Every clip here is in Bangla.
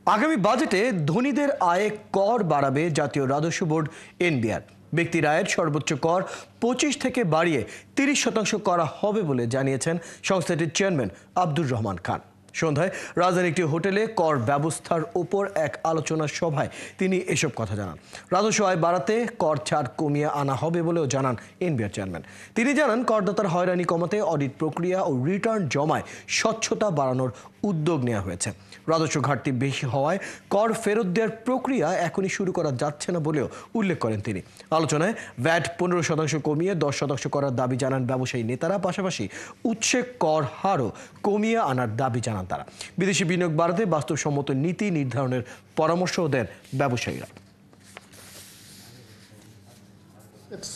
আগামী বাজেটে ধনীদের আয়ে কর বাড়াবে জাতীয় রাজস্ব বোর্ড এনবিআর। ব্যক্তির আয়ের সর্বোচ্চ কর 25 থেকে বাড়িয়ে 30% করা হবে বলে জানিয়েছেন সংস্থাটির চেয়ারম্যান আব্দুর রহমান খান। সন্ধ্যায় রাজধানীর একটি হোটেলে কর ব্যবস্থার ওপর এক আলোচনা সভায় তিনি এসব কথা জানান। রাজস্ব আয় বাড়াতে কর ছাড় কমিয়ে আনা হবে বলেও জানান এনবিআর চেয়ারম্যান। তিনি জানান, করদাতার হয়রানি কমাতে অডিট প্রক্রিয়া ও রিটার্ন জমায় স্বচ্ছতা বাড়ানোর উদ্যোগ নেওয়া হয়েছে। রাজস্ব ঘাটতি বেশি হওয়ায় কর ফেরত দেওয়ার প্রক্রিয়া এখনই শুরু করা যাচ্ছে না বলেও উল্লেখ করেন তিনি। আলোচনায় ভ্যাট 15% কমিয়ে 10% করার দাবি জানান ব্যবসায়ী নেতারা। পাশাপাশি উৎসে কর হারও কমিয়ে আনার দাবি জানান তারা। বিদেশি বিনিয়োগ বাড়াতে বাস্তবসম্মত নীতি নির্ধারণের পরামর্শও দেন ব্যবসায়ীরা।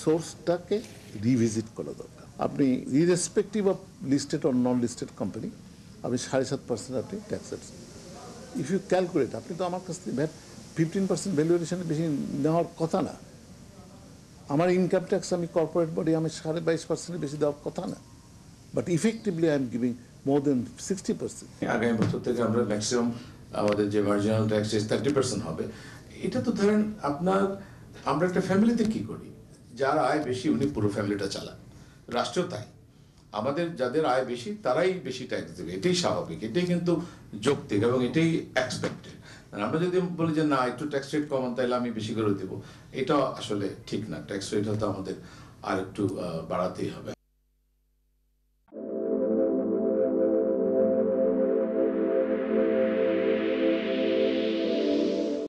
সোর্সটাকে রিভিজিট করা দরকার। আপনি irrespective of listed or non listed company আপনি 7.5% আপনি ট্যাক্স, ইফ ইউ ক্যালকুলেট, আপনি তো আমার কাছ থেকে ভ্যাট 15% ভ্যালুয়েশনে বেশি নেওয়ার কথা না। আমার ইনকাম ট্যাক্স আমি কর্পোরেট বডি আমি 22.5% বেশি দেওয়ার কথা না, but effectively I am giving more than 60%। আগামী বছর থেকে আমরা ম্যাক্সিমাম আমাদের যে মার্জিনাল ট্যাক্স 30% হবে। এটা তো ধরেন আমরা একটা ফ্যামিলিতে কি করি, যার আয় বেশি উনি পুরো ফ্যামিলিটা চালান, রাষ্ট্র তাই। আমাদের যাদের আয় বেশি তারাই বেশি ট্যাক্স দেবে, এটাই স্বাভাবিক, এটাই কিন্তু যৌক্তিক এবং এটাই এক্সপেক্টেড। আমরা যদি বলি যে না একটু ট্যাক্স রেট কমান তাইলে আমি বেশি করে দেবো, এটা আসলে ঠিক না। ট্যাক্স রেট হয়তো আমাদের আর একটু বাড়াতেই হবে।